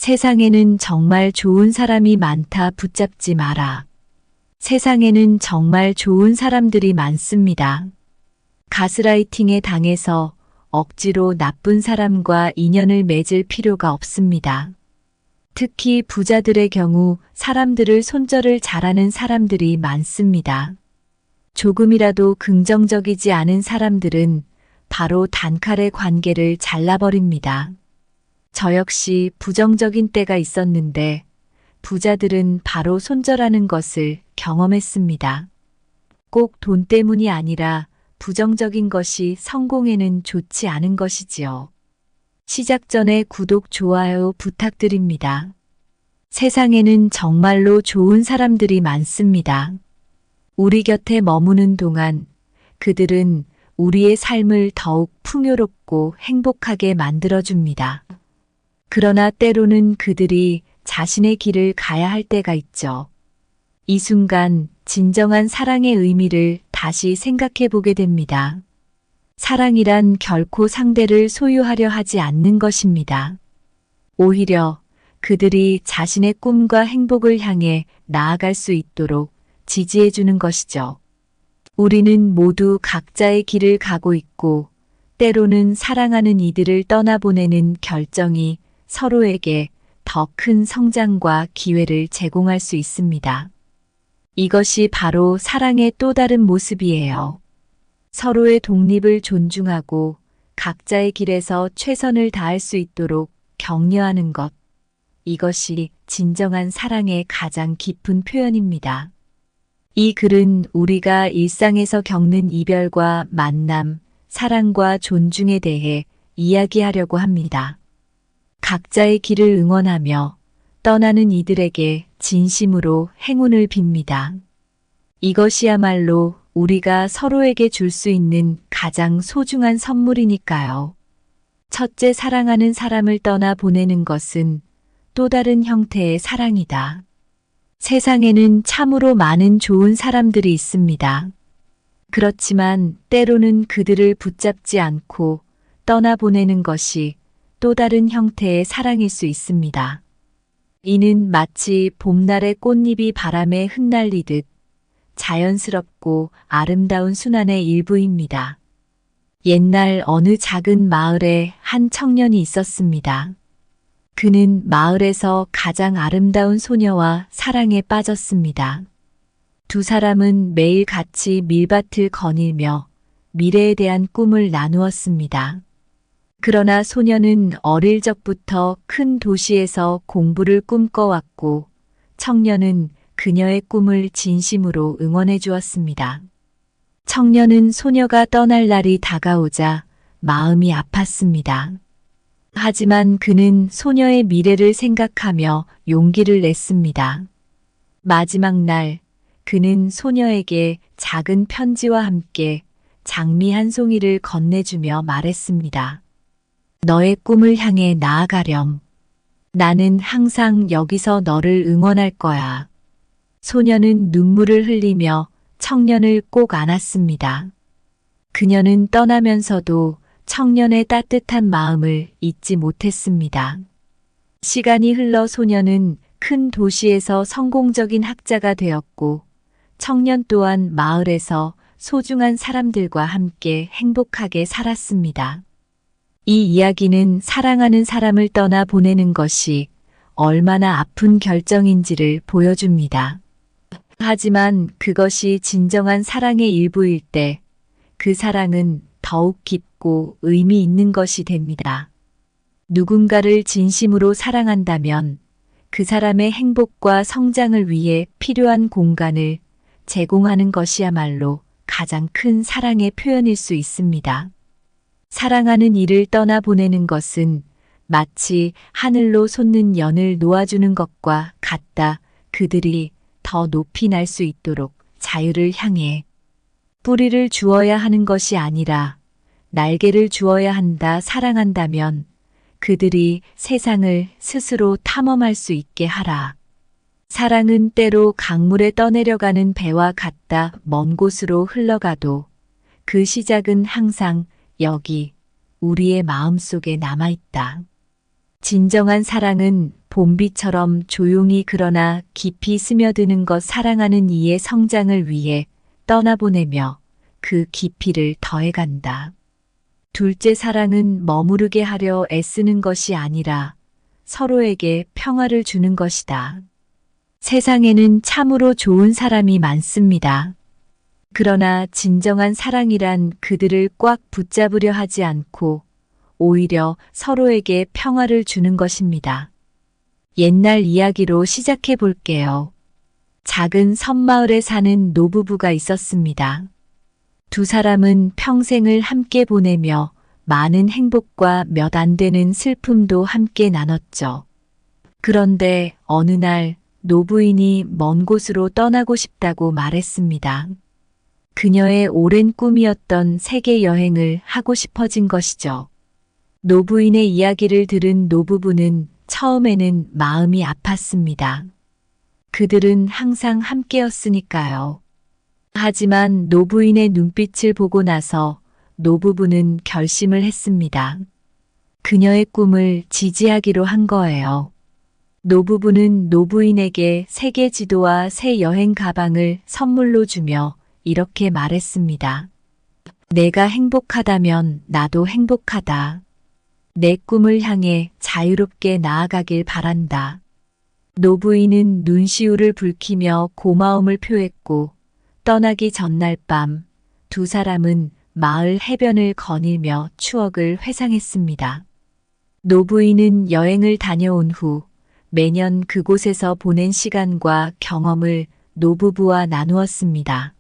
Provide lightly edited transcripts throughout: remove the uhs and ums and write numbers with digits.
세상에는 정말 좋은 사람이 많다 붙잡지 마라. 세상에는 정말 좋은 사람들이 많습니다. 가스라이팅에 당해서 억지로 나쁜 사람과 인연을 맺을 필요가 없습니다. 특히 부자들의 경우 사람들을 손절을 잘하는 사람들이 많습니다. 조금이라도 긍정적이지 않은 사람들은 바로 단칼에 관계를 잘라버립니다. 저 역시 부정적인 때가 있었는데 부자들은 바로 손절하는 것을 경험했습니다. 꼭 돈 때문이 아니라 부정적인 것이 성공에는 좋지 않은 것이지요. 시작 전에 구독, 좋아요 부탁드립니다. 세상에는 정말로 좋은 사람들이 많습니다. 우리 곁에 머무는 동안 그들은 우리의 삶을 더욱 풍요롭고 행복하게 만들어줍니다. 그러나 때로는 그들이 자신의 길을 가야 할 때가 있죠. 이 순간 진정한 사랑의 의미를 다시 생각해 보게 됩니다. 사랑이란 결코 상대를 소유하려 하지 않는 것입니다. 오히려 그들이 자신의 꿈과 행복을 향해 나아갈 수 있도록 지지해 주는 것이죠. 우리는 모두 각자의 길을 가고 있고 때로는 사랑하는 이들을 떠나보내는 결정이 서로에게 더 큰 성장과 기회를 제공할 수 있습니다. 이것이 바로 사랑의 또 다른 모습이에요. 서로의 독립을 존중하고 각자의 길에서 최선을 다할 수 있도록 격려하는 것. 이것이 진정한 사랑의 가장 깊은 표현입니다. 이 글은 우리가 일상에서 겪는 이별과 만남, 사랑과 존중에 대해 이야기하려고 합니다. 각자의 길을 응원하며 떠나는 이들에게 진심으로 행운을 빕니다. 이것이야말로 우리가 서로에게 줄 수 있는 가장 소중한 선물이니까요. 첫째, 사랑하는 사람을 떠나 보내는 것은 또 다른 형태의 사랑이다. 세상에는 참으로 많은 좋은 사람들이 있습니다. 그렇지만 때로는 그들을 붙잡지 않고 떠나보내는 것이 또 다른 형태의 사랑일 수 있습니다. 이는 마치 봄날의 꽃잎이 바람에 흩날리듯 자연스럽고 아름다운 순환의 일부입니다. 옛날 어느 작은 마을에 한 청년이 있었습니다. 그는 마을에서 가장 아름다운 소녀와 사랑에 빠졌습니다. 두 사람은 매일 같이 밀밭을 거닐며 미래에 대한 꿈을 나누었습니다. 그러나 소녀는 어릴 적부터 큰 도시에서 공부를 꿈꿔왔고 청년은 그녀의 꿈을 진심으로 응원해 주었습니다. 청년은 소녀가 떠날 날이 다가오자 마음이 아팠습니다. 하지만 그는 소녀의 미래를 생각하며 용기를 냈습니다. 마지막 날 그는 소녀에게 작은 편지와 함께 장미 한 송이를 건네주며 말했습니다. 너의 꿈을 향해 나아가렴. 나는 항상 여기서 너를 응원할 거야. 소녀는 눈물을 흘리며 청년을 꼭 안았습니다. 그녀는 떠나면서도 청년의 따뜻한 마음을 잊지 못했습니다. 시간이 흘러 소녀는 큰 도시에서 성공적인 학자가 되었고 청년 또한 마을에서 소중한 사람들과 함께 행복하게 살았습니다. 이 이야기는 사랑하는 사람을 떠나 보내는 것이 얼마나 아픈 결정인지를 보여줍니다. 하지만 그것이 진정한 사랑의 일부일 때 그 사랑은 더욱 깊고 의미 있는 것이 됩니다. 누군가를 진심으로 사랑한다면 그 사람의 행복과 성장을 위해 필요한 공간을 제공하는 것이야말로 가장 큰 사랑의 표현일 수 있습니다. 사랑하는 이를 떠나보내는 것은 마치 하늘로 솟는 연을 놓아주는 것과 같다. 그들이 더 높이 날 수 있도록 자유를 향해 뿌리를 주어야 하는 것이 아니라 날개를 주어야 한다. 사랑한다면 그들이 세상을 스스로 탐험할 수 있게 하라. 사랑은 때로 강물에 떠내려가는 배와 같다. 먼 곳으로 흘러가도 그 시작은 항상 여기 우리의 마음속에 남아있다. 진정한 사랑은 봄비처럼 조용히 그러나 깊이 스며드는 것 사랑하는 이의 성장을 위해 떠나보내며 그 깊이를 더해간다. 둘째, 사랑은 머무르게 하려 애쓰는 것이 아니라 서로에게 평화를 주는 것이다. 세상에는 참으로 좋은 사람이 많습니다. 그러나 진정한 사랑이란 그들을 꽉 붙잡으려 하지 않고 오히려 서로에게 평화를 주는 것입니다. 옛날 이야기로 시작해 볼게요. 작은 섬마을에 사는 노부부가 있었습니다. 두 사람은 평생을 함께 보내며 많은 행복과 몇 안 되는 슬픔도 함께 나눴죠. 그런데 어느 날 노부인이 먼 곳으로 떠나고 싶다고 말했습니다. 그녀의 오랜 꿈이었던 세계 여행을 하고 싶어진 것이죠. 노부인의 이야기를 들은 노부부는 처음에는 마음이 아팠습니다. 그들은 항상 함께였으니까요. 하지만 노부인의 눈빛을 보고 나서 노부부는 결심을 했습니다. 그녀의 꿈을 지지하기로 한 거예요. 노부부는 노부인에게 세계 지도와 새 여행 가방을 선물로 주며 이렇게 말했습니다. 내가 행복하다면 나도 행복하다. 내 꿈을 향해 자유롭게 나아가길 바란다. 노부인은 눈시울을 붉히며 고마움을 표했고 떠나기 전날 밤 두 사람은 마을 해변을 거닐며 추억을 회상했습니다. 노부인은 여행을 다녀온 후 매년 그곳에서 보낸 시간과 경험을 노부부와 나누었습니다.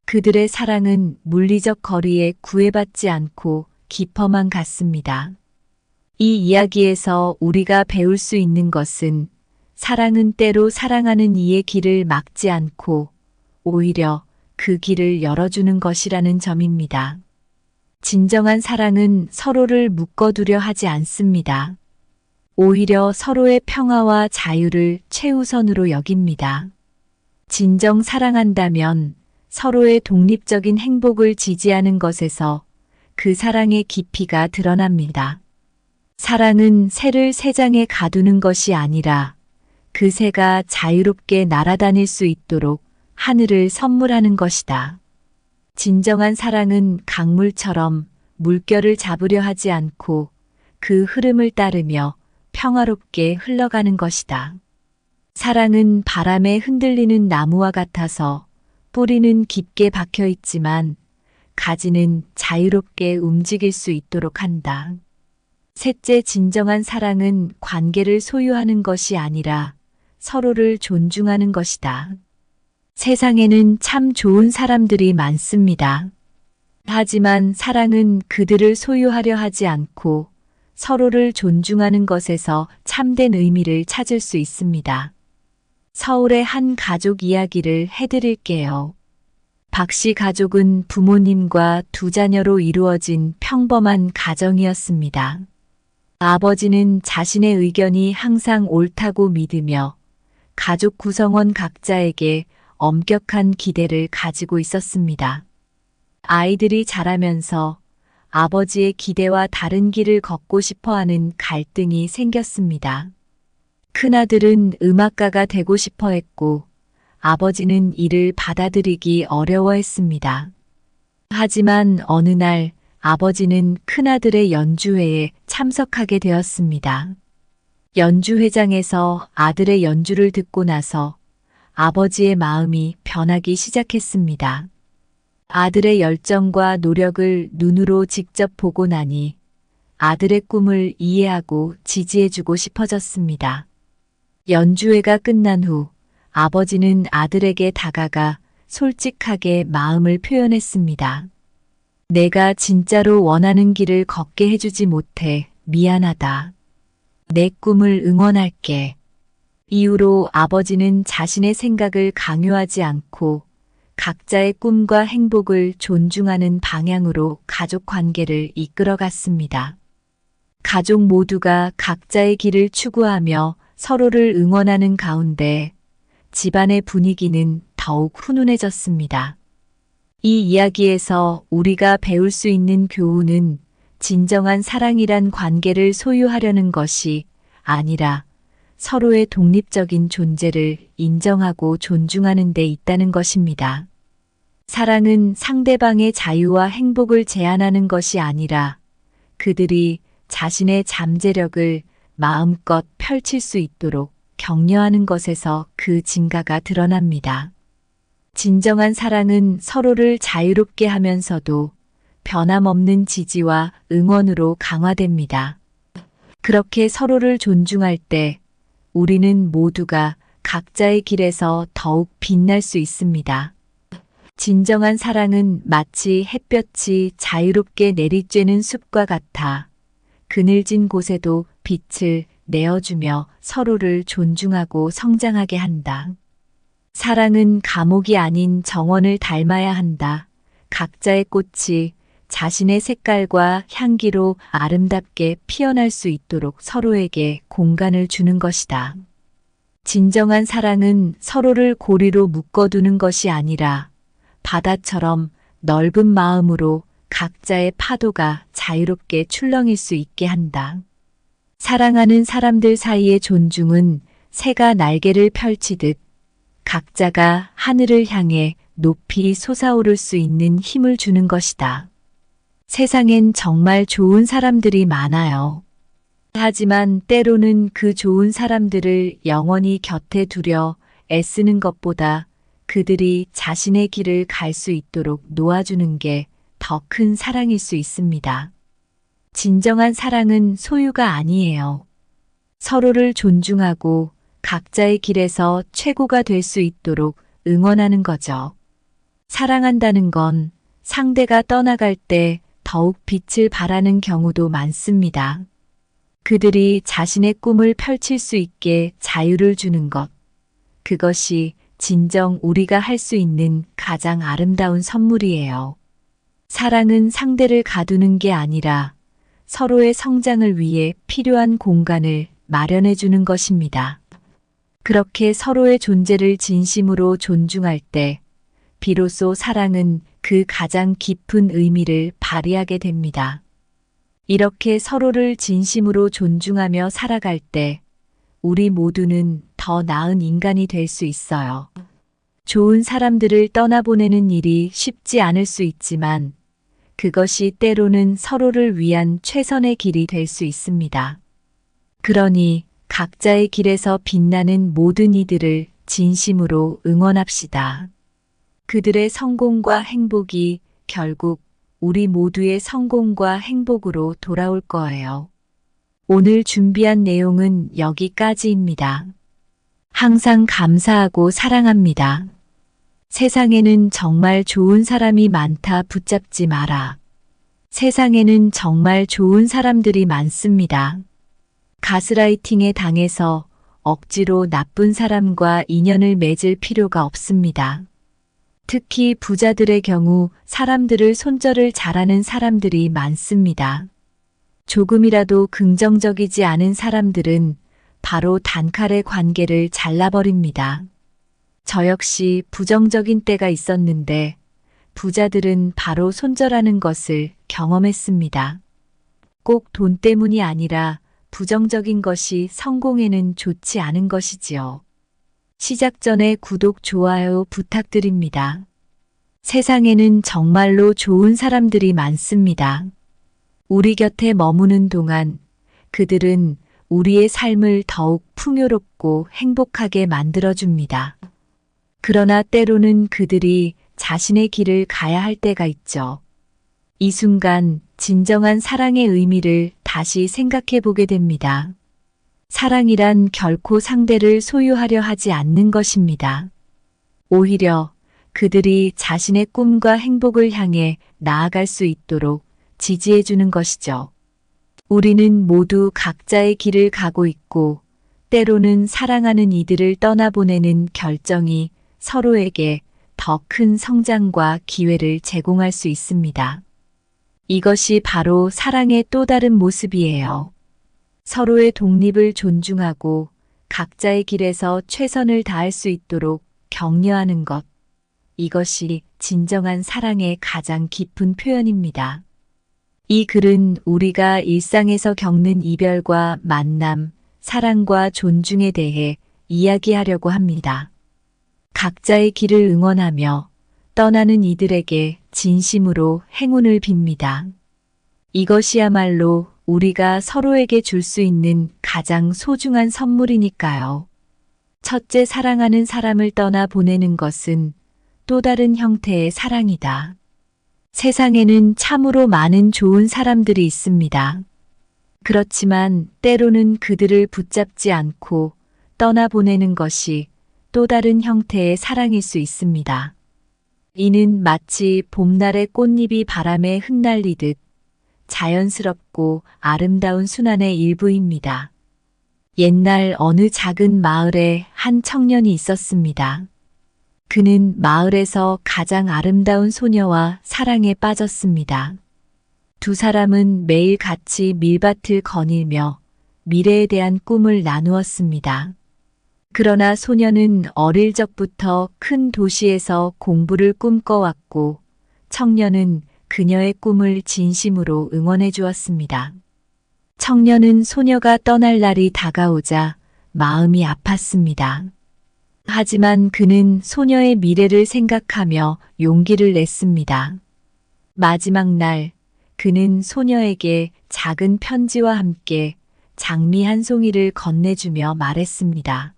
그들의 사랑은 물리적 거리에 구애받지 않고 깊어만 갔습니다. 이 이야기에서 우리가 배울 수 있는 것은 사랑은 때로 사랑하는 이의 길을 막지 않고 오히려 그 길을 열어주는 것이라는 점입니다. 진정한 사랑은 서로를 묶어두려 하지 않습니다. 오히려 서로의 평화와 자유를 최우선으로 여깁니다. 진정 사랑한다면 서로의 독립적인 행복을 지지하는 것에서 그 사랑의 깊이가 드러납니다. 사랑은 새를 새장에 가두는 것이 아니라 그 새가 자유롭게 날아다닐 수 있도록 하늘을 선물하는 것이다. 진정한 사랑은 강물처럼 물결을 잡으려 하지 않고 그 흐름을 따르며 평화롭게 흘러가는 것이다. 사랑은 바람에 흔들리는 나무와 같아서 뿌리는 깊게 박혀 있지만 가지는 자유롭게 움직일 수 있도록 한다. 셋째, 진정한 사랑은 관계를 소유하는 것이 아니라 서로를 존중하는 것이다. 세상에는 참 좋은 사람들이 많습니다. 하지만 사랑은 그들을 소유하려 하지 않고 서로를 존중하는 것에서 참된 의미를 찾을 수 있습니다. 서울의 한 가족 이야기를 해드릴게요. 박 씨 가족은 부모님과 두 자녀로 이루어진 평범한 가정이었습니다. 아버지는 자신의 의견이 항상 옳다고 믿으며 가족 구성원 각자에게 엄격한 기대를 가지고 있었습니다. 아이들이 자라면서 아버지의 기대와 다른 길을 걷고 싶어하는 갈등이 생겼습니다. 큰아들은 음악가가 되고 싶어 했고 아버지는 이를 받아들이기 어려워했습니다. 하지만 어느 날 아버지는 큰아들의 연주회에 참석하게 되었습니다. 연주회장에서 아들의 연주를 듣고 나서 아버지의 마음이 변하기 시작했습니다. 아들의 열정과 노력을 눈으로 직접 보고 나니 아들의 꿈을 이해하고 지지해주고 싶어졌습니다. 연주회가 끝난 후 아버지는 아들에게 다가가 솔직하게 마음을 표현했습니다. 내가 진짜로 원하는 길을 걷게 해주지 못해 미안하다. 내 꿈을 응원할게. 이후로 아버지는 자신의 생각을 강요하지 않고 각자의 꿈과 행복을 존중하는 방향으로 가족 관계를 이끌어갔습니다. 가족 모두가 각자의 길을 추구하며 서로를 응원하는 가운데 집안의 분위기는 더욱 훈훈해졌습니다. 이 이야기에서 우리가 배울 수 있는 교훈은 진정한 사랑이란 관계를 소유하려는 것이 아니라 서로의 독립적인 존재를 인정하고 존중하는 데 있다는 것입니다. 사랑은 상대방의 자유와 행복을 제한하는 것이 아니라 그들이 자신의 잠재력을 마음껏 펼칠 수 있도록 격려하는 것에서 그 진가가 드러납니다. 진정한 사랑은 서로를 자유롭게 하면서도 변함없는 지지와 응원으로 강화됩니다. 그렇게 서로를 존중할 때 우리는 모두가 각자의 길에서 더욱 빛날 수 있습니다. 진정한 사랑은 마치 햇볕이 자유롭게 내리쬐는 숲과 같아 그늘진 곳에도 빛을 내어주며 서로를 존중하고 성장하게 한다. 사랑은 감옥이 아닌 정원을 닮아야 한다. 각자의 꽃이 자신의 색깔과 향기로 아름답게 피어날 수 있도록 서로에게 공간을 주는 것이다. 진정한 사랑은 서로를 고리로 묶어두는 것이 아니라 바다처럼 넓은 마음으로 각자의 파도가 자유롭게 출렁일 수 있게 한다. 사랑하는 사람들 사이의 존중은 새가 날개를 펼치듯 각자가 하늘을 향해 높이 솟아오를 수 있는 힘을 주는 것이다. 세상엔 정말 좋은 사람들이 많아요. 하지만 때로는 그 좋은 사람들을 영원히 곁에 두려 애쓰는 것보다 그들이 자신의 길을 갈 수 있도록 놓아주는 게 더 큰 사랑일 수 있습니다. 진정한 사랑은 소유가 아니에요. 서로를 존중하고 각자의 길에서 최고가 될 수 있도록 응원하는 거죠. 사랑한다는 건 상대가 떠나갈 때 더욱 빛을 발하는 경우도 많습니다. 그들이 자신의 꿈을 펼칠 수 있게 자유를 주는 것. 그것이 진정 우리가 할 수 있는 가장 아름다운 선물이에요. 사랑은 상대를 가두는 게 아니라 서로의 성장을 위해 필요한 공간을 마련해 주는 것입니다. 그렇게 서로의 존재를 진심으로 존중할 때 비로소 사랑은 그 가장 깊은 의미를 발휘하게 됩니다. 이렇게 서로를 진심으로 존중하며 살아갈 때 우리 모두는 더 나은 인간이 될 수 있어요. 좋은 사람들을 떠나보내는 일이 쉽지 않을 수 있지만 그것이 때로는 서로를 위한 최선의 길이 될 수 있습니다. 그러니 각자의 길에서 빛나는 모든 이들을 진심으로 응원합시다. 그들의 성공과 행복이 결국 우리 모두의 성공과 행복으로 돌아올 거예요. 오늘 준비한 내용은 여기까지입니다. 항상 감사하고 사랑합니다. 세상에는 정말 좋은 사람이 많다. 붙잡지 마라. 세상에는 정말 좋은 사람들이 많습니다. 가스라이팅에 당해서 억지로 나쁜 사람과 인연을 맺을 필요가 없습니다. 특히 부자들의 경우 사람들을 손절을 잘하는 사람들이 많습니다. 조금이라도 긍정적이지 않은 사람들은 바로 단칼에 관계를 잘라버립니다. 저 역시 부정적인 때가 있었는데 부자들은 바로 손절하는 것을 경험했습니다. 꼭 돈 때문이 아니라 부정적인 것이 성공에는 좋지 않은 것이지요. 시작 전에 구독, 좋아요 부탁드립니다. 세상에는 정말로 좋은 사람들이 많습니다. 우리 곁에 머무는 동안 그들은 우리의 삶을 더욱 풍요롭고 행복하게 만들어줍니다. 그러나 때로는 그들이 자신의 길을 가야 할 때가 있죠. 이 순간 진정한 사랑의 의미를 다시 생각해 보게 됩니다. 사랑이란 결코 상대를 소유하려 하지 않는 것입니다. 오히려 그들이 자신의 꿈과 행복을 향해 나아갈 수 있도록 지지해 주는 것이죠. 우리는 모두 각자의 길을 가고 있고 때로는 사랑하는 이들을 떠나보내는 결정이 서로에게 더 큰 성장과 기회를 제공할 수 있습니다. 이것이 바로 사랑의 또 다른 모습이에요. 서로의 독립을 존중하고 각자의 길에서 최선을 다할 수 있도록 격려하는 것. 이것이 진정한 사랑의 가장 깊은 표현입니다. 이 글은 우리가 일상에서 겪는 이별과 만남, 사랑과 존중에 대해 이야기하려고 합니다. 각자의 길을 응원하며 떠나는 이들에게 진심으로 행운을 빕니다. 이것이야말로 우리가 서로에게 줄 수 있는 가장 소중한 선물이니까요. 첫째, 사랑하는 사람을 떠나 보내는 것은 또 다른 형태의 사랑이다. 세상에는 참으로 많은 좋은 사람들이 있습니다. 그렇지만 때로는 그들을 붙잡지 않고 떠나보내는 것이 또 다른 형태의 사랑일 수 있습니다. 이는 마치 봄날의 꽃잎이 바람에 흩날리듯 자연스럽고 아름다운 순환의 일부입니다. 옛날 어느 작은 마을에 한 청년이 있었습니다. 그는 마을에서 가장 아름다운 소녀와 사랑에 빠졌습니다. 두 사람은 매일 같이 밀밭을 거닐며 미래에 대한 꿈을 나누었습니다. 그러나 소녀는 어릴 적부터 큰 도시에서 공부를 꿈꿔왔고 청년은 그녀의 꿈을 진심으로 응원해 주었습니다. 청년은 소녀가 떠날 날이 다가오자 마음이 아팠습니다. 하지만 그는 소녀의 미래를 생각하며 용기를 냈습니다. 마지막 날, 그는 소녀에게 작은 편지와 함께 장미 한 송이를 건네주며 말했습니다.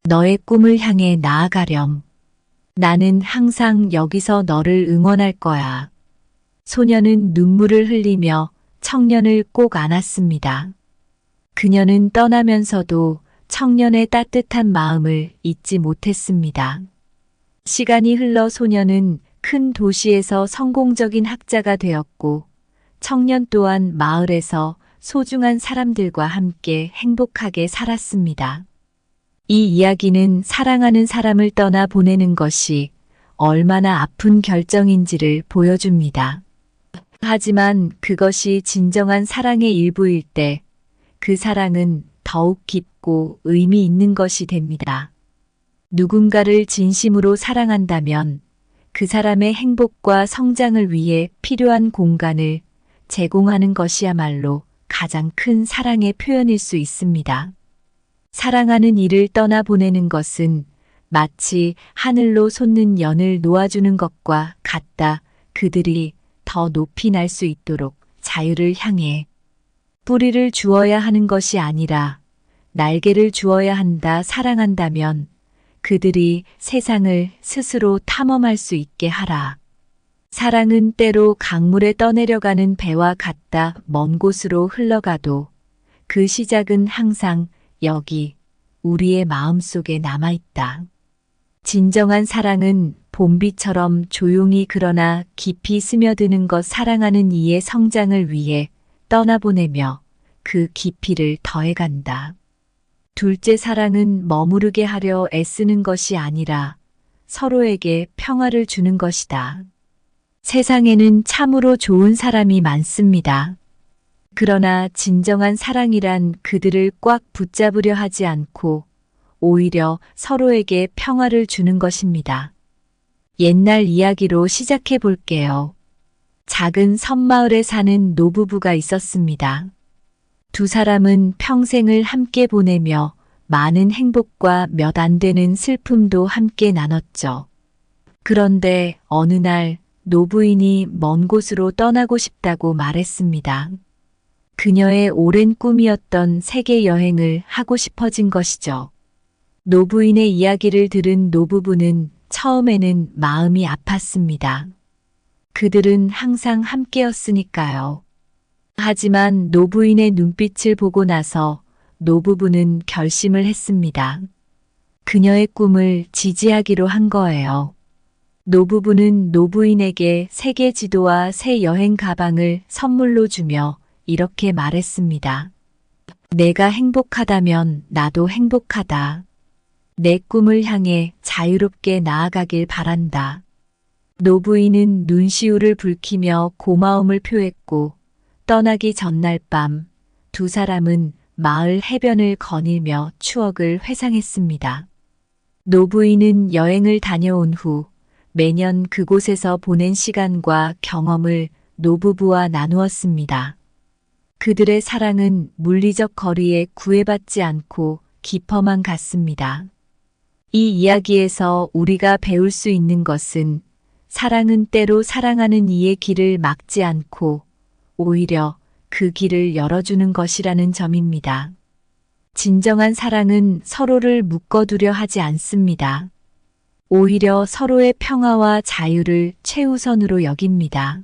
너의 꿈을 향해 나아가렴. 나는 항상 여기서 너를 응원할 거야. 소녀는 눈물을 흘리며 청년을 꼭 안았습니다. 그녀는 떠나면서도 청년의 따뜻한 마음을 잊지 못했습니다. 시간이 흘러 소녀는 큰 도시에서 성공적인 학자가 되었고 청년 또한 마을에서 소중한 사람들과 함께 행복하게 살았습니다. 이 이야기는 사랑하는 사람을 떠나 보내는 것이 얼마나 아픈 결정인지를 보여줍니다. 하지만 그것이 진정한 사랑의 일부일 때 그 사랑은 더욱 깊고 의미 있는 것이 됩니다. 누군가를 진심으로 사랑한다면 그 사람의 행복과 성장을 위해 필요한 공간을 제공하는 것이야말로 가장 큰 사랑의 표현일 수 있습니다. 사랑하는 이를 떠나보내는 것은 마치 하늘로 솟는 연을 놓아주는 것과 같다. 그들이 더 높이 날 수 있도록 자유를 향해 뿌리를 주어야 하는 것이 아니라 날개를 주어야 한다. 사랑한다면 그들이 세상을 스스로 탐험할 수 있게 하라. 사랑은 때로 강물에 떠내려가는 배와 같다. 먼 곳으로 흘러가도 그 시작은 항상 여기 우리의 마음속에 남아있다. 진정한 사랑은 봄비처럼 조용히 그러나 깊이 스며드는 것. 사랑하는 이의 성장을 위해 떠나보내며 그 깊이를 더해간다. 둘째, 사랑은 머무르게 하려 애쓰는 것이 아니라 서로에게 평화를 주는 것이다. 세상에는 참으로 좋은 사람이 많습니다. 그러나 진정한 사랑이란 그들을 꽉 붙잡으려 하지 않고 오히려 서로에게 평화를 주는 것입니다. 옛날 이야기로 시작해 볼게요. 작은 섬마을에 사는 노부부가 있었습니다. 두 사람은 평생을 함께 보내며 많은 행복과 몇 안 되는 슬픔도 함께 나눴죠. 그런데 어느 날 노부인이 먼 곳으로 떠나고 싶다고 말했습니다. 그녀의 오랜 꿈이었던 세계 여행을 하고 싶어진 것이죠. 노부인의 이야기를 들은 노부부는 처음에는 마음이 아팠습니다. 그들은 항상 함께였으니까요. 하지만 노부인의 눈빛을 보고 나서 노부부는 결심을 했습니다. 그녀의 꿈을 지지하기로 한 거예요. 노부부는 노부인에게 세계 지도와 새 여행 가방을 선물로 주며 이렇게 말했습니다. 내가 행복하다면 나도 행복하다. 내 꿈을 향해 자유롭게 나아가길 바란다. 노부인은 눈시울을 붉히며 고마움을 표했고 떠나기 전날 밤 두 사람은 마을 해변을 거닐며 추억을 회상했습니다. 노부인은 여행을 다녀온 후 매년 그곳에서 보낸 시간과 경험을 노부부와 나누었습니다. 그들의 사랑은 물리적 거리에 구애받지 않고 깊어만 갔습니다. 이 이야기에서 우리가 배울 수 있는 것은 사랑은 때로 사랑하는 이의 길을 막지 않고 오히려 그 길을 열어주는 것이라는 점입니다. 진정한 사랑은 서로를 묶어두려 하지 않습니다. 오히려 서로의 평화와 자유를 최우선으로 여깁니다.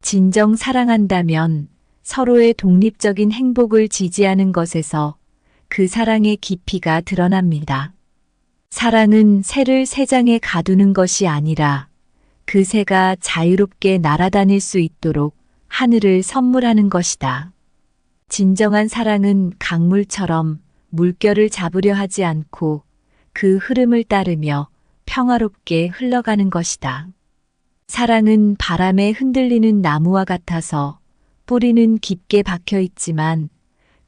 진정 사랑한다면 서로의 독립적인 행복을 지지하는 것에서 그 사랑의 깊이가 드러납니다. 사랑은 새를 새장에 가두는 것이 아니라 그 새가 자유롭게 날아다닐 수 있도록 하늘을 선물하는 것이다. 진정한 사랑은 강물처럼 물결을 잡으려 하지 않고 그 흐름을 따르며 평화롭게 흘러가는 것이다. 사랑은 바람에 흔들리는 나무와 같아서 뿌리는 깊게 박혀 있지만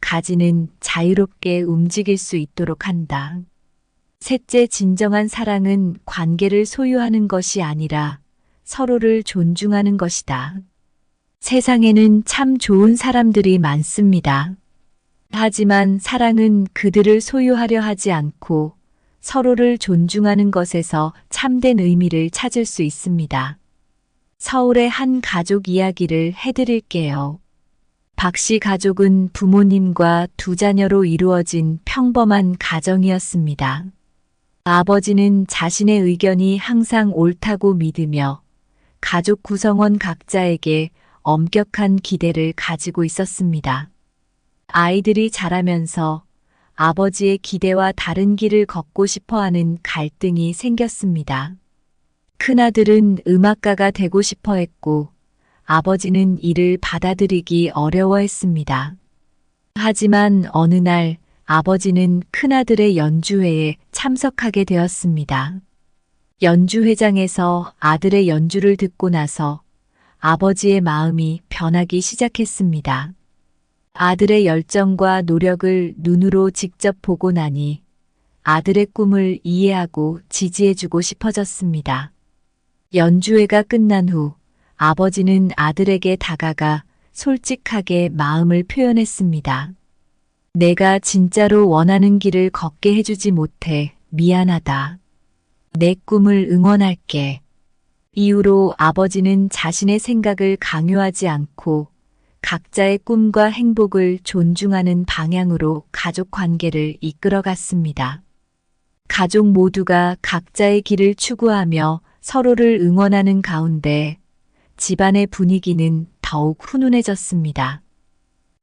가지는 자유롭게 움직일 수 있도록 한다. 셋째, 진정한 사랑은 관계를 소유하는 것이 아니라 서로를 존중하는 것이다. 세상에는 참 좋은 사람들이 많습니다. 하지만 사랑은 그들을 소유하려 하지 않고 서로를 존중하는 것에서 참된 의미를 찾을 수 있습니다. 서울의 한 가족 이야기를 해드릴게요. 박 씨 가족은 부모님과 두 자녀로 이루어진 평범한 가정이었습니다. 아버지는 자신의 의견이 항상 옳다고 믿으며 가족 구성원 각자에게 엄격한 기대를 가지고 있었습니다. 아이들이 자라면서 아버지의 기대와 다른 길을 걷고 싶어하는 갈등이 생겼습니다. 큰아들은 음악가가 되고 싶어 했고 아버지는 이를 받아들이기 어려워했습니다. 하지만 어느 날 아버지는 큰아들의 연주회에 참석하게 되었습니다. 연주회장에서 아들의 연주를 듣고 나서 아버지의 마음이 변하기 시작했습니다. 아들의 열정과 노력을 눈으로 직접 보고 나니 아들의 꿈을 이해하고 지지해주고 싶어졌습니다. 연주회가 끝난 후 아버지는 아들에게 다가가 솔직하게 마음을 표현했습니다. 내가 진짜로 원하는 길을 걷게 해주지 못해 미안하다. 내 꿈을 응원할게. 이후로 아버지는 자신의 생각을 강요하지 않고 각자의 꿈과 행복을 존중하는 방향으로 가족 관계를 이끌어갔습니다. 가족 모두가 각자의 길을 추구하며 서로를 응원하는 가운데 집안의 분위기는 더욱 훈훈해졌습니다.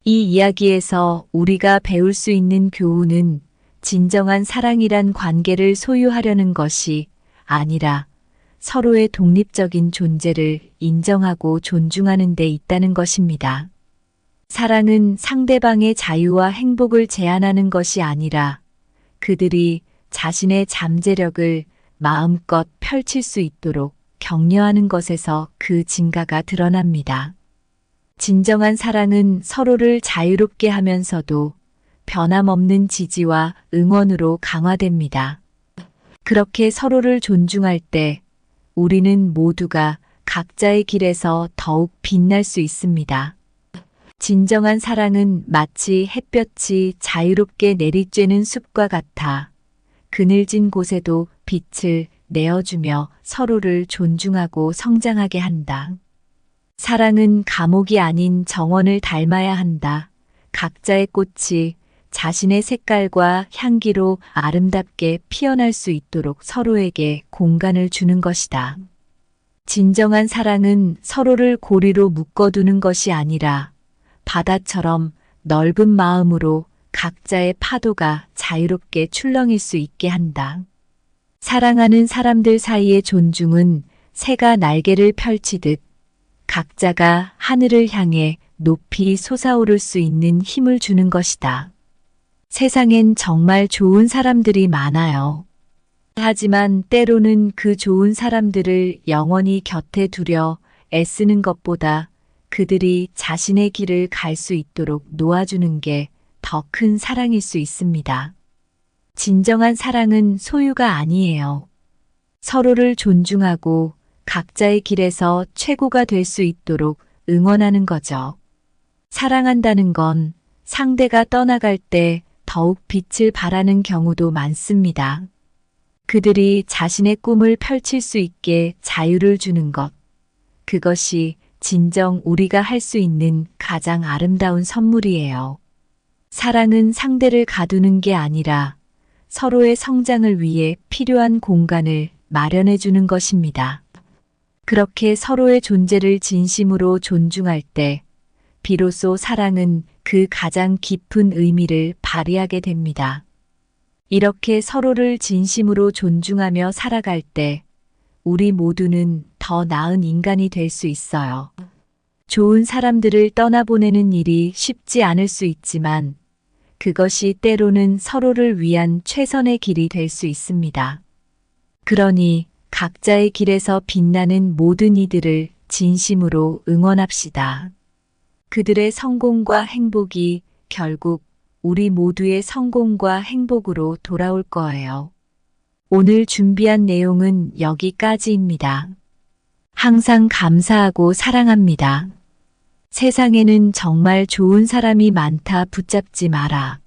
이 이야기에서 우리가 배울 수 있는 교훈은 진정한 사랑이란 관계를 소유하려는 것이 아니라 서로의 독립적인 존재를 인정하고 존중하는 데 있다는 것입니다. 사랑은 상대방의 자유와 행복을 제한하는 것이 아니라 그들이 자신의 잠재력을 마음껏 펼칠 수 있도록 격려하는 것에서 그 진가가 드러납니다. 진정한 사랑은 서로를 자유롭게 하면서도 변함없는 지지와 응원으로 강화됩니다. 그렇게 서로를 존중할 때 우리는 모두가 각자의 길에서 더욱 빛날 수 있습니다. 진정한 사랑은 마치 햇볕이 자유롭게 내리쬐는 숲과 같아 그늘진 곳에도 빛을 내어주며 서로를 존중하고 성장하게 한다. 사랑은 감옥이 아닌 정원을 닮아야 한다. 각자의 꽃이 자신의 색깔과 향기로 아름답게 피어날 수 있도록 서로에게 공간을 주는 것이다. 진정한 사랑은 서로를 고리로 묶어두는 것이 아니라 바다처럼 넓은 마음으로 각자의 파도가 자유롭게 출렁일 수 있게 한다. 사랑하는 사람들 사이의 존중은 새가 날개를 펼치듯 각자가 하늘을 향해 높이 솟아오를 수 있는 힘을 주는 것이다. 세상엔 정말 좋은 사람들이 많아요. 하지만 때로는 그 좋은 사람들을 영원히 곁에 두려 애쓰는 것보다 그들이 자신의 길을 갈 수 있도록 놓아주는 게 더 큰 사랑일 수 있습니다. 진정한 사랑은 소유가 아니에요. 서로를 존중하고 각자의 길에서 최고가 될 수 있도록 응원하는 거죠. 사랑한다는 건 상대가 떠나갈 때 더욱 빛을 발하는 경우도 많습니다. 그들이 자신의 꿈을 펼칠 수 있게 자유를 주는 것. 그것이 진정 우리가 할 수 있는 가장 아름다운 선물이에요. 사랑은 상대를 가두는 게 아니라 서로의 성장을 위해 필요한 공간을 마련해 주는 것입니다. 그렇게 서로의 존재를 진심으로 존중할 때 비로소 사랑은 그 가장 깊은 의미를 발휘하게 됩니다. 이렇게 서로를 진심으로 존중하며 살아갈 때 우리 모두는 더 나은 인간이 될 수 있어요. 좋은 사람들을 떠나보내는 일이 쉽지 않을 수 있지만 그것이 때로는 서로를 위한 최선의 길이 될 수 있습니다. 그러니 각자의 길에서 빛나는 모든 이들을 진심으로 응원합시다. 그들의 성공과 행복이 결국 우리 모두의 성공과 행복으로 돌아올 거예요. 오늘 준비한 내용은 여기까지입니다. 항상 감사하고 사랑합니다. 세상에는 정말 좋은 사람이 많다. 붙잡지 마라.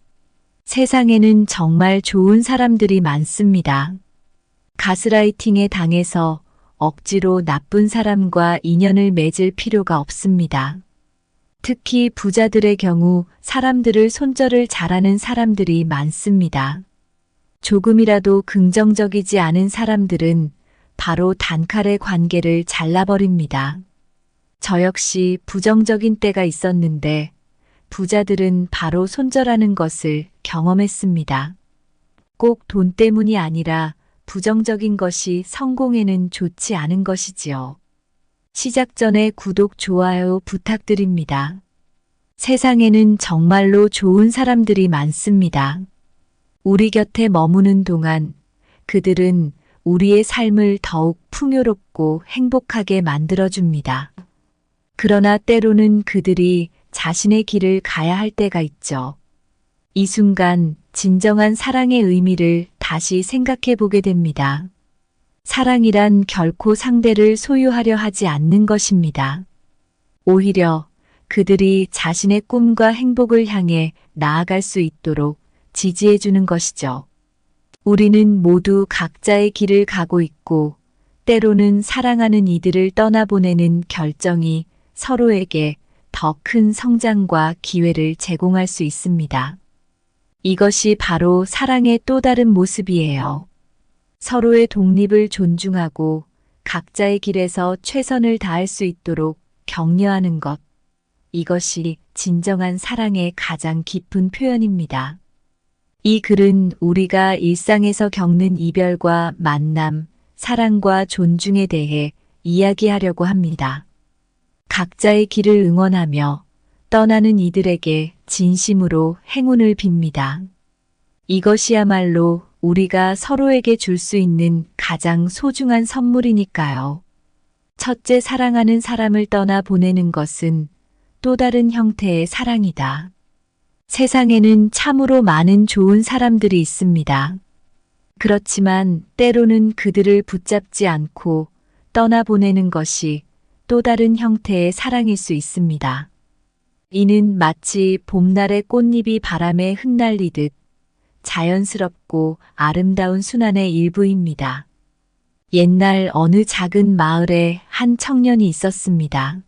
세상에는 정말 좋은 사람들이 많습니다. 가스라이팅에 당해서 억지로 나쁜 사람과 인연을 맺을 필요가 없습니다. 특히 부자들의 경우 사람들을 손절을 잘하는 사람들이 많습니다. 조금이라도 긍정적이지 않은 사람들은 바로 단칼에 관계를 잘라버립니다. 저 역시 부정적인 때가 있었는데 부자들은 바로 손절하는 것을 경험했습니다. 꼭 돈 때문이 아니라 부정적인 것이 성공에는 좋지 않은 것이지요. 시작 전에 구독, 좋아요 부탁드립니다. 세상에는 정말로 좋은 사람들이 많습니다. 우리 곁에 머무는 동안 그들은 우리의 삶을 더욱 풍요롭고 행복하게 만들어줍니다. 그러나 때로는 그들이 자신의 길을 가야 할 때가 있죠. 이 순간 진정한 사랑의 의미를 다시 생각해 보게 됩니다. 사랑이란 결코 상대를 소유하려 하지 않는 것입니다. 오히려 그들이 자신의 꿈과 행복을 향해 나아갈 수 있도록 지지해 주는 것이죠. 우리는 모두 각자의 길을 가고 있고 때로는 사랑하는 이들을 떠나보내는 결정이 서로에게 더 큰 성장과 기회를 제공할 수 있습니다. 이것이 바로 사랑의 또 다른 모습이에요. 서로의 독립을 존중하고 각자의 길에서 최선을 다할 수 있도록 격려하는 것. 이것이 진정한 사랑의 가장 깊은 표현입니다. 이 글은 우리가 일상에서 겪는 이별과 만남, 사랑과 존중에 대해 이야기하려고 합니다. 각자의 길을 응원하며 떠나는 이들에게 진심으로 행운을 빕니다. 이것이야말로 우리가 서로에게 줄 수 있는 가장 소중한 선물이니까요. 첫째, 사랑하는 사람을 떠나 보내는 것은 또 다른 형태의 사랑이다. 세상에는 참으로 많은 좋은 사람들이 있습니다. 그렇지만 때로는 그들을 붙잡지 않고 떠나보내는 것이 또 다른 형태의 사랑일 수 있습니다. 이는 마치 봄날의 꽃잎이 바람에 흩날리듯 자연스럽고 아름다운 순환의 일부입니다. 옛날 어느 작은 마을에 한 청년이 있었습니다.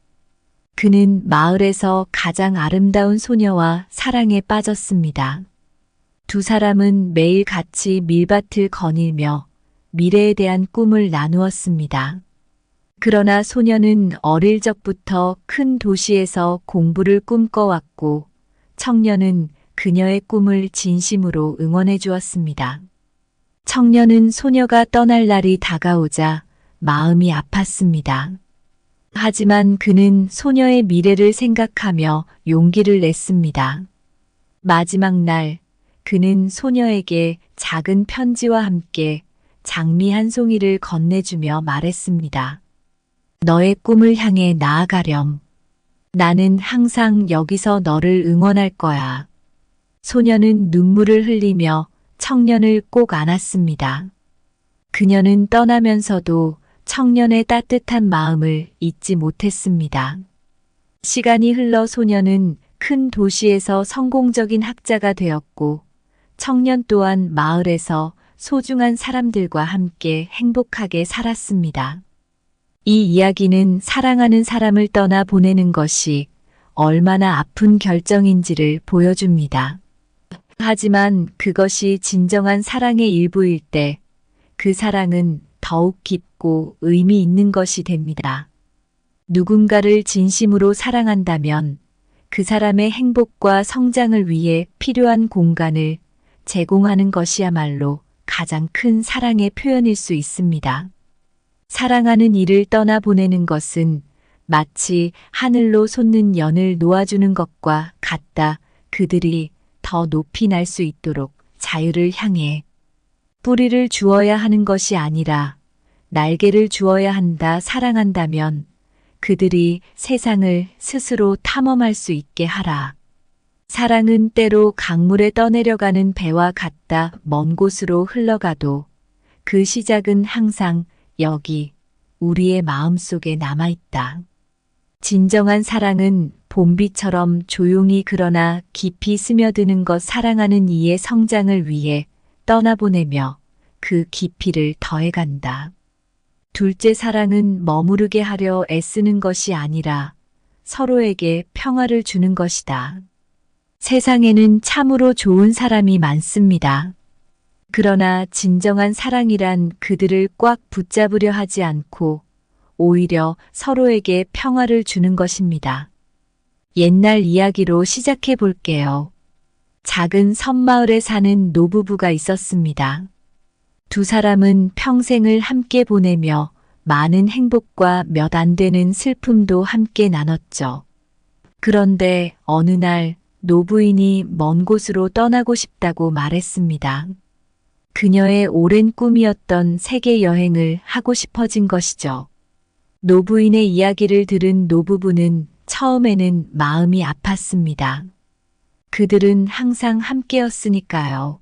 그는 마을에서 가장 아름다운 소녀와 사랑에 빠졌습니다. 두 사람은 매일 같이 밀밭을 거닐며 미래에 대한 꿈을 나누었습니다. 그러나 소녀는 어릴 적부터 큰 도시에서 공부를 꿈꿔왔고 청년은 그녀의 꿈을 진심으로 응원해 주었습니다. 청년은 소녀가 떠날 날이 다가오자 마음이 아팠습니다. 하지만 그는 소녀의 미래를 생각하며 용기를 냈습니다. 마지막 날 그는 소녀에게 작은 편지와 함께 장미 한 송이를 건네주며 말했습니다. 너의 꿈을 향해 나아가렴. 나는 항상 여기서 너를 응원할 거야. 소녀는 눈물을 흘리며 청년을 꼭 안았습니다. 그녀는 떠나면서도 청년의 따뜻한 마음을 잊지 못했습니다. 시간이 흘러 소녀는 큰 도시에서 성공적인 학자가 되었고, 청년 또한 마을에서 소중한 사람들과 함께 행복하게 살았습니다. 이 이야기는 사랑하는 사람을 떠나 보내는 것이 얼마나 아픈 결정인지를 보여줍니다. 하지만 그것이 진정한 사랑의 일부일 때 그 사랑은 더욱 깊고 의미 있는 것이 됩니다. 누군가를 진심으로 사랑한다면 그 사람의 행복과 성장을 위해 필요한 공간을 제공하는 것이야말로 가장 큰 사랑의 표현일 수 있습니다. 사랑하는 이를 떠나보내는 것은 마치 하늘로 솟는 연을 놓아주는 것과 같다. 그들이 더 높이 날 수 있도록 자유를 향해 뿌리를 주어야 하는 것이 아니라 날개를 주어야 한다. 사랑한다면 그들이 세상을 스스로 탐험할 수 있게 하라. 사랑은 때로 강물에 떠내려가는 배와 같다. 먼 곳으로 흘러가도 그 시작은 항상 여기 우리의 마음속에 남아있다. 진정한 사랑은 봄비처럼 조용히 그러나 깊이 스며드는 것. 사랑하는 이의 성장을 위해 떠나보내며 그 깊이를 더해간다. 둘째, 사랑은 머무르게 하려 애쓰는 것이 아니라 서로에게 평화를 주는 것이다. 세상에는 참으로 좋은 사람이 많습니다. 그러나 진정한 사랑이란 그들을 꽉 붙잡으려 하지 않고 오히려 서로에게 평화를 주는 것입니다. 옛날 이야기로 시작해 볼게요. 작은 섬마을에 사는 노부부가 있었습니다. 두 사람은 평생을 함께 보내며 많은 행복과 몇 안 되는 슬픔도 함께 나눴죠. 그런데 어느 날 노부인이 먼 곳으로 떠나고 싶다고 말했습니다. 그녀의 오랜 꿈이었던 세계 여행을 하고 싶어진 것이죠. 노부인의 이야기를 들은 노부부는 처음에는 마음이 아팠습니다. 그들은 항상 함께였으니까요.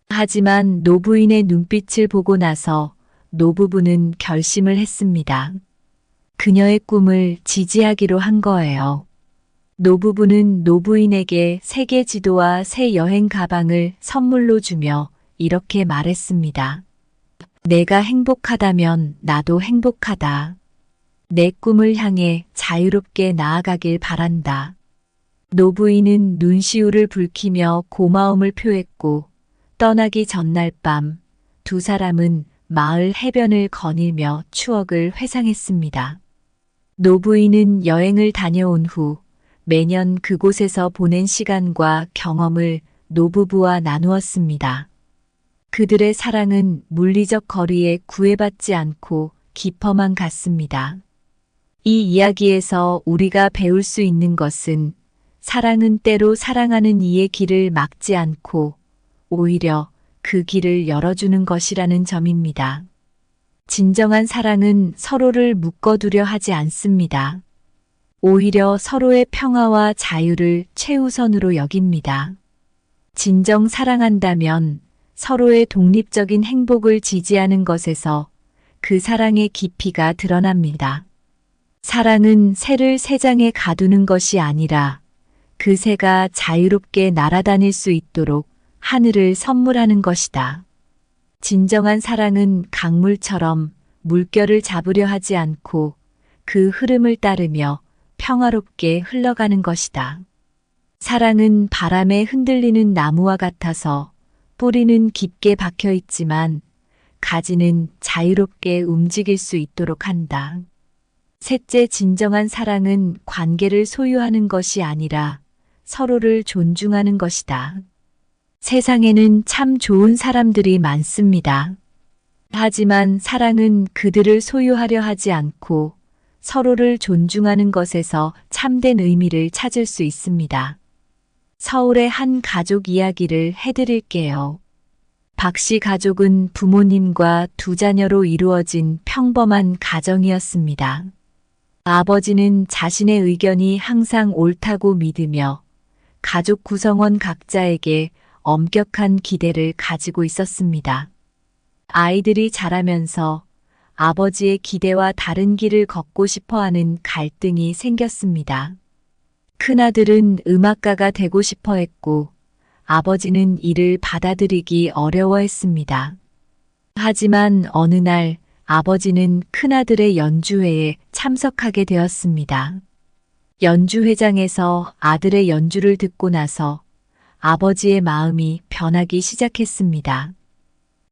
하지만 노부인의 눈빛을 보고 나서 노부부는 결심을 했습니다. 그녀의 꿈을 지지하기로 한 거예요. 노부부는 노부인에게 세계 지도와 새 여행 가방을 선물로 주며 이렇게 말했습니다. 내가 행복하다면 나도 행복하다. 내 꿈을 향해 자유롭게 나아가길 바란다. 노부인은 눈시울을 붉히며 고마움을 표했고 떠나기 전날 밤 두 사람은 마을 해변을 거닐며 추억을 회상했습니다. 노부인은 여행을 다녀온 후 매년 그곳에서 보낸 시간과 경험을 노부부와 나누었습니다. 그들의 사랑은 물리적 거리에 구애받지 않고 깊어만 갔습니다. 이 이야기에서 우리가 배울 수 있는 것은 사랑은 때로 사랑하는 이의 길을 막지 않고 오히려 그 길을 열어주는 것이라는 점입니다. 진정한 사랑은 서로를 묶어두려 하지 않습니다. 오히려 서로의 평화와 자유를 최우선으로 여깁니다. 진정 사랑한다면 서로의 독립적인 행복을 지지하는 것에서 그 사랑의 깊이가 드러납니다. 사랑은 새를 새장에 가두는 것이 아니라 그 새가 자유롭게 날아다닐 수 있도록 하늘을 선물하는 것이다. 진정한 사랑은 강물처럼 물결을 잡으려 하지 않고 그 흐름을 따르며 평화롭게 흘러가는 것이다. 사랑은 바람에 흔들리는 나무와 같아서 뿌리는 깊게 박혀 있지만 가지는 자유롭게 움직일 수 있도록 한다. 셋째, 진정한 사랑은 관계를 소유하는 것이 아니라 서로를 존중하는 것이다. 세상에는 참 좋은 사람들이 많습니다. 하지만 사랑은 그들을 소유하려 하지 않고 서로를 존중하는 것에서 참된 의미를 찾을 수 있습니다. 서울의 한 가족 이야기를 해드릴게요. 박 씨 가족은 부모님과 두 자녀로 이루어진 평범한 가정이었습니다. 아버지는 자신의 의견이 항상 옳다고 믿으며 가족 구성원 각자에게 엄격한 기대를 가지고 있었습니다. 아이들이 자라면서 아버지의 기대와 다른 길을 걷고 싶어 하는 갈등이 생겼습니다. 큰아들은 음악가가 되고 싶어 했고 아버지는 이를 받아들이기 어려워했습니다. 하지만 어느 날 아버지는 큰아들의 연주회에 참석하게 되었습니다. 연주회장에서 아들의 연주를 듣고 나서 아버지의 마음이 변하기 시작했습니다.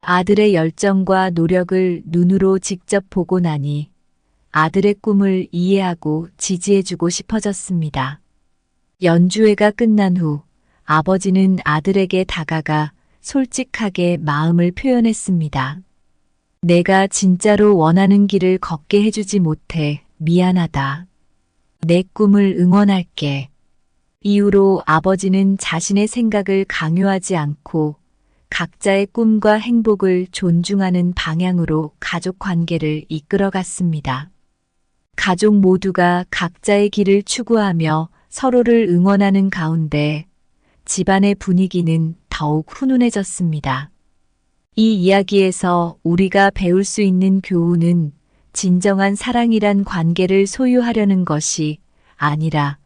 아들의 열정과 노력을 눈으로 직접 보고 나니 아들의 꿈을 이해하고 지지해주고 싶어졌습니다. 연주회가 끝난 후 아버지는 아들에게 다가가 솔직하게 마음을 표현했습니다. 내가 진짜로 원하는 길을 걷게 해주지 못해 미안하다. 내 꿈을 응원할게. 이후로 아버지는 자신의 생각을 강요하지 않고 각자의 꿈과 행복을 존중하는 방향으로 가족 관계를 이끌어갔습니다. 가족 모두가 각자의 길을 추구하며 서로를 응원하는 가운데 집안의 분위기는 더욱 훈훈해졌습니다. 이 이야기에서 우리가 배울 수 있는 교훈은 진정한 사랑이란 관계를 소유하려는 것이 아니라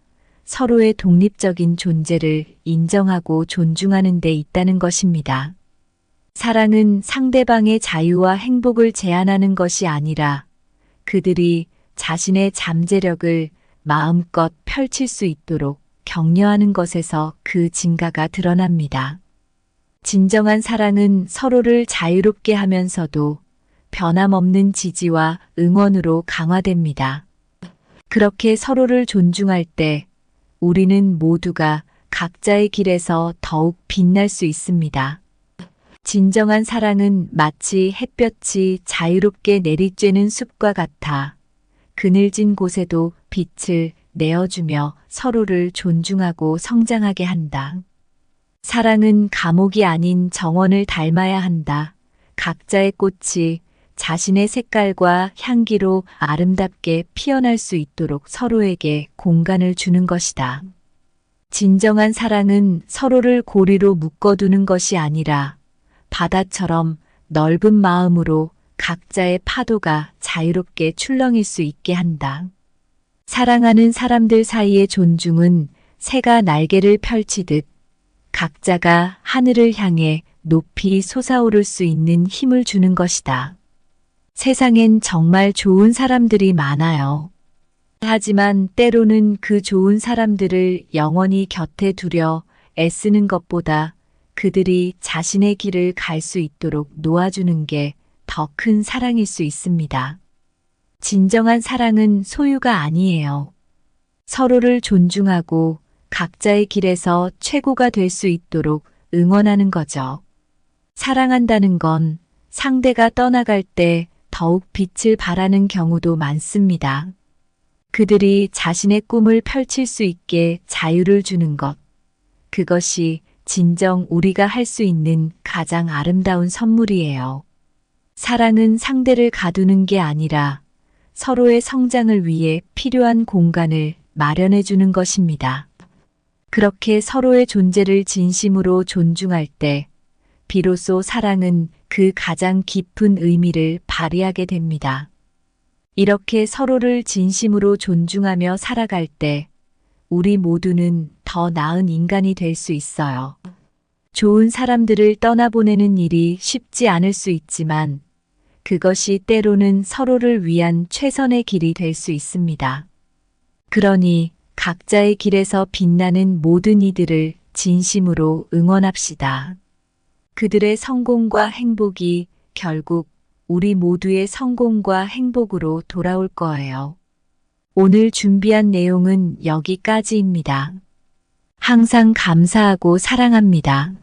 서로의 독립적인 존재를 인정하고 존중하는 데 있다는 것입니다. 사랑은 상대방의 자유와 행복을 제한하는 것이 아니라 그들이 자신의 잠재력을 마음껏 펼칠 수 있도록 격려하는 것에서 그 진가가 드러납니다. 진정한 사랑은 서로를 자유롭게 하면서도 변함없는 지지와 응원으로 강화됩니다. 그렇게 서로를 존중할 때 우리는 모두가 각자의 길에서 더욱 빛날 수 있습니다. 진정한 사랑은 마치 햇볕이 자유롭게 내리쬐는 숲과 같아 그늘진 곳에도 빛을 내어주며 서로를 존중하고 성장하게 한다. 사랑은 감옥이 아닌 정원을 닮아야 한다. 각자의 꽃이 자신의 색깔과 향기로 아름답게 피어날 수 있도록 서로에게 공간을 주는 것이다. 진정한 사랑은 서로를 고리로 묶어두는 것이 아니라 바다처럼 넓은 마음으로 각자의 파도가 자유롭게 출렁일 수 있게 한다. 사랑하는 사람들 사이의 존중은 새가 날개를 펼치듯 각자가 하늘을 향해 높이 솟아오를 수 있는 힘을 주는 것이다. 세상엔 정말 좋은 사람들이 많아요. 하지만 때로는 그 좋은 사람들을 영원히 곁에 두려 애쓰는 것보다 그들이 자신의 길을 갈 수 있도록 놓아주는 게 더 큰 사랑일 수 있습니다. 진정한 사랑은 소유가 아니에요. 서로를 존중하고 각자의 길에서 최고가 될 수 있도록 응원하는 거죠. 사랑한다는 건 상대가 떠나갈 때 더욱 빛을 발하는 경우도 많습니다. 그들이 자신의 꿈을 펼칠 수 있게 자유를 주는 것. 그것이 진정 우리가 할 수 있는 가장 아름다운 선물이에요. 사랑은 상대를 가두는 게 아니라 서로의 성장을 위해 필요한 공간을 마련해 주는 것입니다. 그렇게 서로의 존재를 진심으로 존중할 때 비로소 사랑은 그 가장 깊은 의미를 발휘하게 됩니다. 이렇게 서로를 진심으로 존중하며 살아갈 때 우리 모두는 더 나은 인간이 될 수 있어요. 좋은 사람들을 떠나보내는 일이 쉽지 않을 수 있지만 그것이 때로는 서로를 위한 최선의 길이 될 수 있습니다. 그러니 각자의 길에서 빛나는 모든 이들을 진심으로 응원합시다. 그들의 성공과 행복이 결국 우리 모두의 성공과 행복으로 돌아올 거예요. 오늘 준비한 내용은 여기까지입니다. 항상 감사하고 사랑합니다.